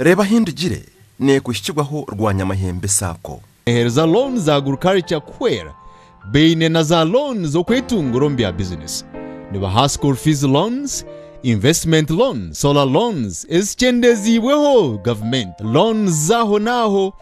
reba hindugire ne kushyirwaho rwanyamahembe sako Hereza loan za agriculture kwera beine na za loan zo kwetunguro mbya business niba high school fees loans investment loans solar loans ezicendeziweho government loans zaho naho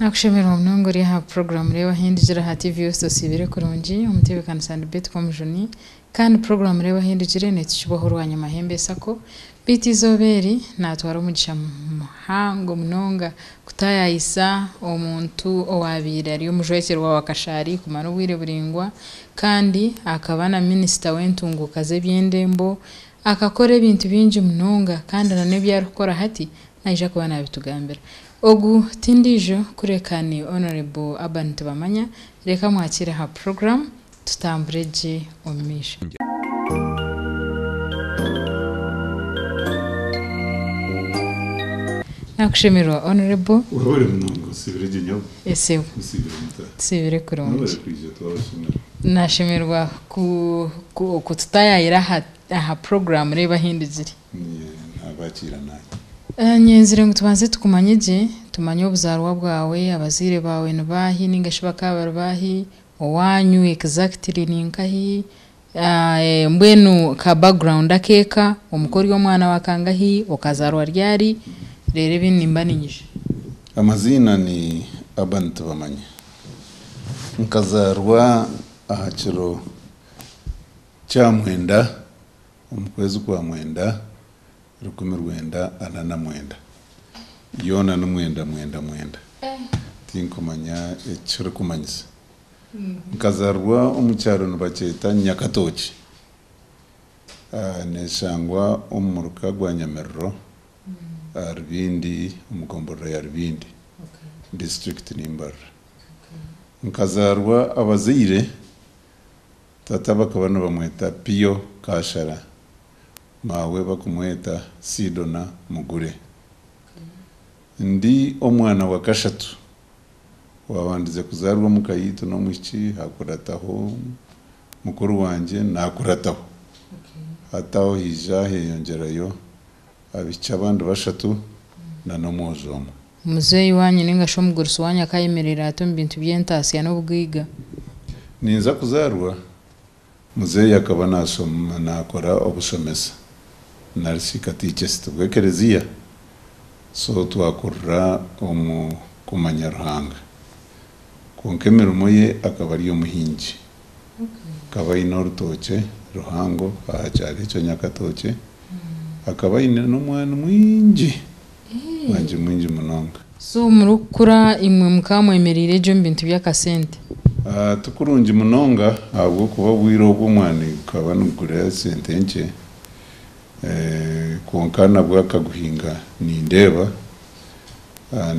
nakushimira mnongo ri ha program reba hindugire ha TV yose sibire kurungi umutebe kan sandbet komjoni kandi program reba hindugire ne tukibaho rwanyamahembe sako biti zoberi natwara umugisha muhango mnonga kutayayisa omuntu owabira ari umujwekero wa kashari kumara ubwire buringwa kandi akabana minister wentunguka ze byendembo akakora ibintu bingi mnonga kandi nane byarukora hati naija kubana bitugambira ogu tindijo kurekani honorable abantu bamanya reka mwakire ha program tutambureje omisha nakushimira honorable urabore mnongo sibire nyo ese sibire kurungi nashimirwa ku kutayayira ha program reba hindugire abakira nayo nyenzire ngo tubanze tukumanyije tumanye obuzarwa bwawe abazire bawe nabahi ningashibaka barbahi owanyu exactly ninkahi mbwenu ka background akeka omukori w'omwana wakangahi okazarwa ryari rere binimba ninyije amazina ni abantu bamanya nkazarwa ahakiro cya mwenda umukwezi kwa mwenda 1990 yona n'umwenda tinkomanya ekiro kumanyisa nkazarwa omucyaro nibaketa Nyakatoki neshangwa omuruka gwa Nyamerro Rubindi omugomborero ya Rubindi district Nimbarra nkazarwa abazire tata bakabana bamweta Pio Kashara mawe bakumweta Sidona Mugure ndi omwana wa kashatu wabandize kuzarwa mukayito no muki hakurataho mukuru wanje nakurataho hataho hija heyongerayo abica abandi bashatu na nomozomo muzeyi wanyu ningasho mugursu wanya kayemerera ato bintu byentasi n'ubwiga ninza kuzarwa muzeyi akaba nasoma nakora obusomesa narisika teachers tubwekereziya so twakurra kumanya ruhanga kunkemera moye akaba ari yo muhingi akaba ino rutoke ruhango ahacyari cyo Nyakatoke akaba ine n'umwana mwingi wanje mwingi munonga so murukura imwe mukamwemerire jo bintu byakasente tukurungi munonga ahubwo kuba bwiro bw'umwana ukaba nugura sente nke kunkana bwakaguhinga nindeba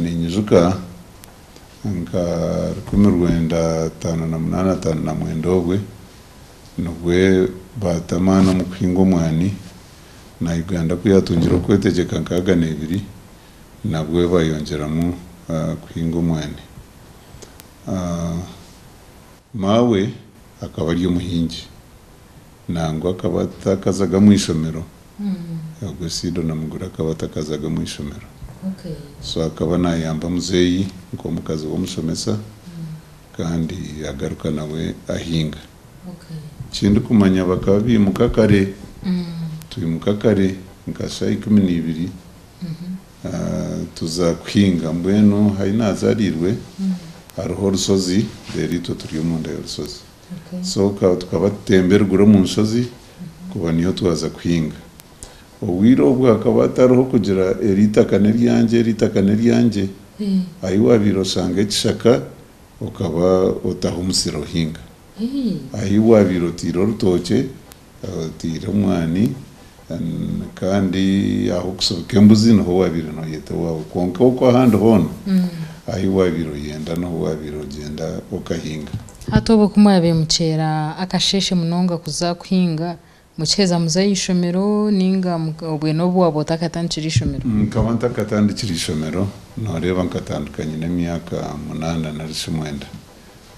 ninyuzuka nka 1958 nubwe batamana mu kuhinga umwani na Uganda kuyatungira kwetegeka nkaga nebiri nabwe bayongeramo kuhinga umwani mawe akaba ari umuhingi nangwa akaba takazaga mu ishomero yagwe Sidona Mugura akaba takazaga mu ishomero so akaba nayamba muzeyi ngo mukazi wo musomesa kandi agaruka nawe ahinga kindi kumanya bakaba bimuka kare tuyimuka kare nkasha 12 tuza kwinga mbweno hari nazarirwe hariho rusozi derito turiyo mu nda y'urusozi so tukaba tembergura mu nsozi kuba niyo tuwaza kwinga obwiro bwakaba atariho kugira erita kane ryanjye ayiwa birosanga ekishaka ukaba utahumusiro hinga ayiwa birotiro rutoke tiro mwani kandi aho kusoboka embuzi no wabiro no yeta wawe konka uko ahandi hono ayiwa biro yenda no wabiro genda ukahinga hatobo kumwabe mucera akasheshe munonga kuza kuhinga mucheza muzayi ishomero ninga obweno bwabo takatandikira ishomero nkabanta katandikira ishomero noreba nkatandukanye n'imyaka 8 na 9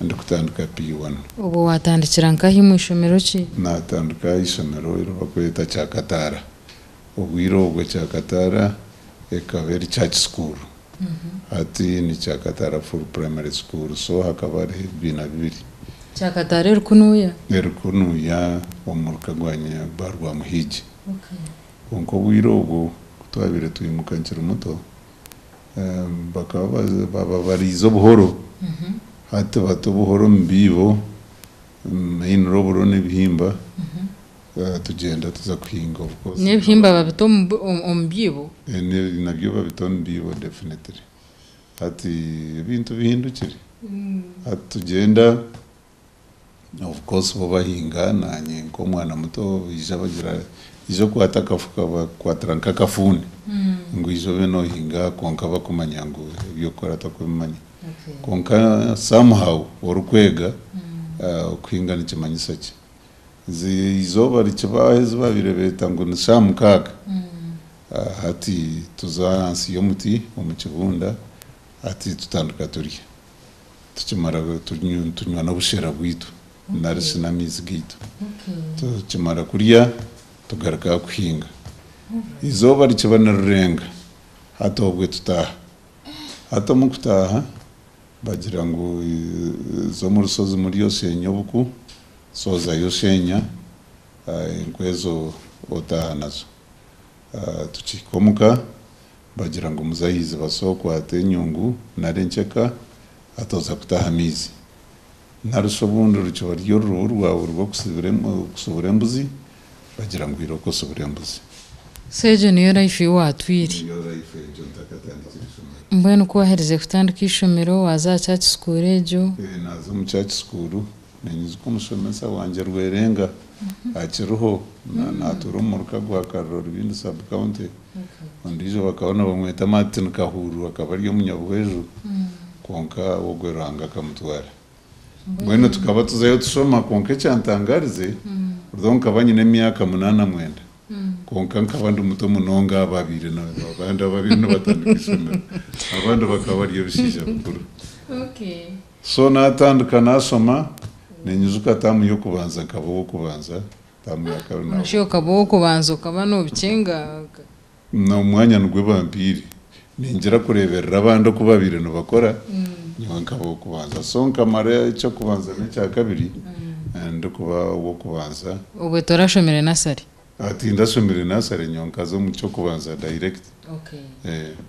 ndikutandika P1 ubu watandikira nkahi mu ishomero ki natandika isomero bakweta Kyakatara ubwiro bwo Kyakatara ekaberi church school ati ni Kyakatara full primary school so hakaba ari bina bibiri Kyakatara rukunuya omurka gwanya barwa muhiji onko bwiro bwo twabire tuyimuka nkiri muto bakaba barizo buhoro hati bato buhoro mbibo main roboro n'ibihimba tugenda tuza kuhinga of course n'ibihimba babito ombibo nabyo babito mbibo definitely hati ibintu bihindukire hati tugenda of course bo bahinga nanye nko mwana muto ijabagira ijo kwatakafuka kwatranka kafuni ngo ijo beno hinga konka bakumanya ngo ibyo kora takumanya konka somehow orukwega kwinga n'ikimanyisa cye izoba rikibahe babirebeta ngo nishamukaga hati tuzaransi yo muti mu kibunda hati tutanduka turya tukimara tunywa no bushera bwitu narisi namizi gitu tukimara kurya tugaruka kuhinga izoba rikibana rurenga hatobwe tutaha hato mu kutaha bagira ngo zo mu rusozi muri yose nyobuku soza yoshenya inkwezo otaha nazo tukikomuka bagira ngo muzayize basoko atenyungu narencheka atoza kutaha mizi narusobundo rukiba ryo rwawe rwo kusubira embuzi bagira ngo iroko subira embuzi seje niyo life watwiri mbwenu kubahereze kutandika ishomero waza church school ejo nazo mu church school nenyize ko mushomesa wanje rwerenga akiruho naturo mu rukagwa karoro ibindi sub county ondijo bakabona bamweta Martin Kahuru akaba ariyo munyabwejo konka wogweranga kamutwara mbwenu tukaba tuzayo tusoma konke cyantangarize donc abanyine emyaka 8 konka nkabandi muto munonga babire n'abandi n'batandika ishomero abandi bakaba ariyo bishije bukuru so natandika nasoma nenyuzuka tamu yo kubanza nkabo kubanza tamu yakabona nashiyo kabo kubanza ukaba n'ubicenga no mwanya ngwe bampiri ningira kureberera abandi kubabire no bakora niho nkabo kubanza so nkamara cyo kubanza n'icya kabiri kuba wo kubanza ubwe torashomere nasari ati ndashomere nasari nyonka zo mu cyo kubanza direct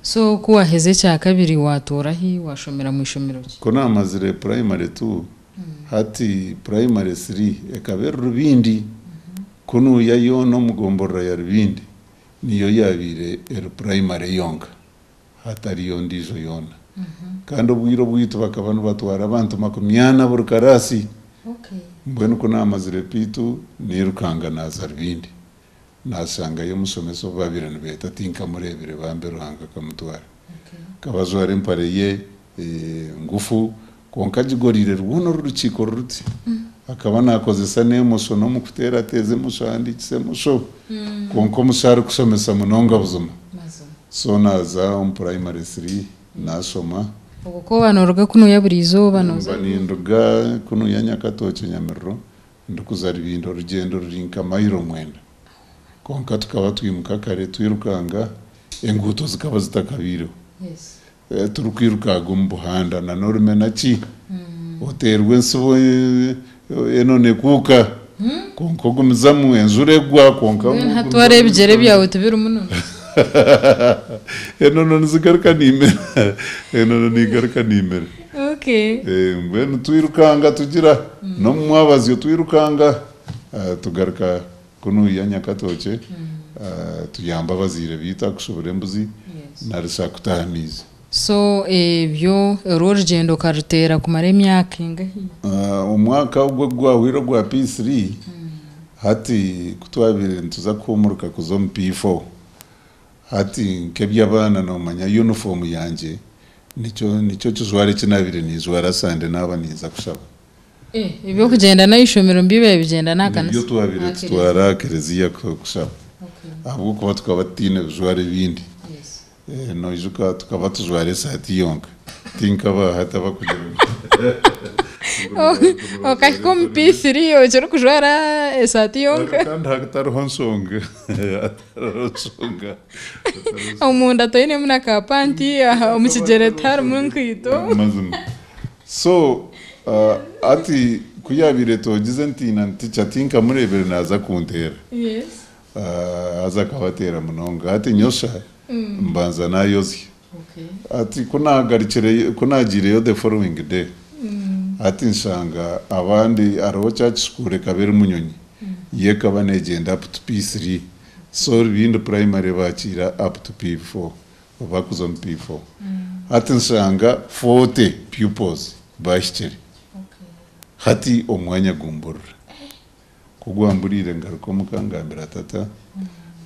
so kuwa heze cya kabiri watorahi washomera mu ishomero ki ko namazire primary 2 hati primary 3 ekabera rubindi kunu yayo no mugomborra ya rubindi niyo yabire primary yonka hatari yo ndizo yona kandi ubwiro bwitu bakabano batwara abantu makumyana burukarasi mbwenu ko namazire pitu nirukanga naza rubindi nasanga yo musomeso babirana beta tinka murebere bambe ruhanga kamutwara kabazware mpareye ngufu konka jigorire runo rurukiko ruti akaba nakozesa nemoso no mukutera teze mushandikise musho konko mushari kusomesa munonga buzuma so naza primary 3 nasoma uko banoruga kuno yaburizo banoza baninduga kuno yanyakatoche nyamerro ndukuzari bindo rugendo rurinka mayiro mwenda konka tukaba twimuka kare twirukanga enguto zikaba zitakabiro turukwirukaga mu buhanda na norme naki oterwe nsibo enone kuka konko gumizamu enzuregwa konka hatware bigere byawe tubira umunone enono nzigaruka nimera enono nigaruka nimera mbwenu twirukanga tugira no mwabazi yo twirukanga tugaruka kuno yanyakatoche tuyamba bazire bita kushobora embuzi narisa kutahamiza so ebyo urugendo karutera kumara emyaka ingahi umwaka ubwo gwahwiro gwa P3 hati kutwabire ntuza kumuruka kuzo P4 hati nkebyabana no manya uniform yanje nico kizware kinabire nizwara sande naba niza kushaba ibyo kugenda na ishomero mbibe bigenda nakana ibyo twabire twara kereziya kushaba ahubwo kuba tukabatine bizware bindi no izuka tukaba tuzware sati yonka tinkaba hata bakugira okahika omu P3 okiri kujwara esaati yonka kandi hatariho nsonga omunda toinemu nakapanti omu kigyere tiharimu nkaito mazima so ati kuyabire togize nti chatinka murebere naza kuntera aza akabatera munonga ati nyosha mbanza nayozi ati kunagireyo the following day ati nsanga abandi ariho cyakishukure kabere munyonyi ye kaba negenda up to P3 so bindi primary bakira up to P4 bakuzo mu P4 ati nsanga 40 pupils bashikire hati omwanya gumburura kugwamburire ngaruko mukangambira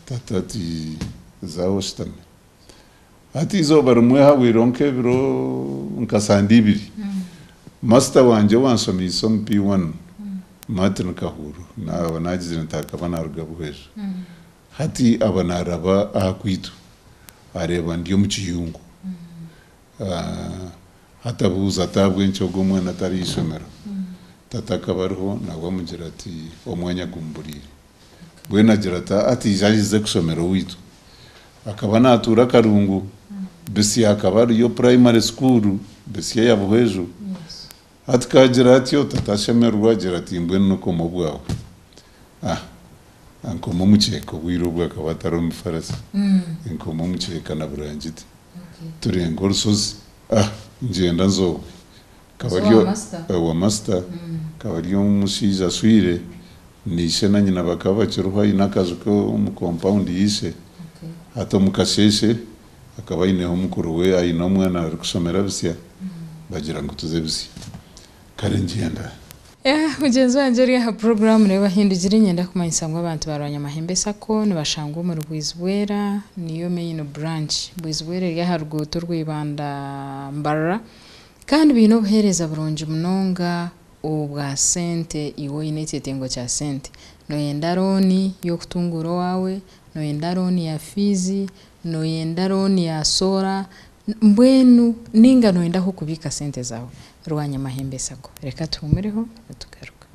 tata ti zawo shitame hati izo barumwe hawironke biro nkasandibiri master wanje wansomye isomo P1 Martin Kahuru na nagize ntakaba narugabuheje hati abanaraba akwitu areba ndiyo mu kiyungu hatabuza tabwe ncyogo mwana tari isomero tata kabariho nagwa mugira ati omwanya gumburire bwena girata ati jajize kusomero witu akaba natura Karungu bisi akabari yo primary school bisi yabuhejo ati kagira ati yo tata shemerwa gira ati mbwene nuko mubwawe anko mumucheko wirubwa akabataro mufarasi inko mumucheka na burangite turenga urusozi ngenda nzowe kabariyo wa master kabariyo mushiza swire nishe na nyina bakaba kiruha inakazo ko mu compound yise hato mukasheshe akaba ineho mukuru we ayino mwana ari kusomera bisya bagira ngo tuze bisya kare ngenda mugenzi wanje ari ha program reba hindugire nyenda kumanyisa ngo abantu barwanya amahembe sako nibashangwa mu Rwizwera niyo main branch Rwizwera ya harugoto rwibanda mbara kandi bino buhereza buronje munonga ubwa sente iwo inetetengo cha sente no yendaroni yo kutunguro wawe no yendaroni ya fizi no yendaroni ya sora mbwenu ninga no yenda kubika sente zawe rwanya amahembe sako reka tumureho tugaruka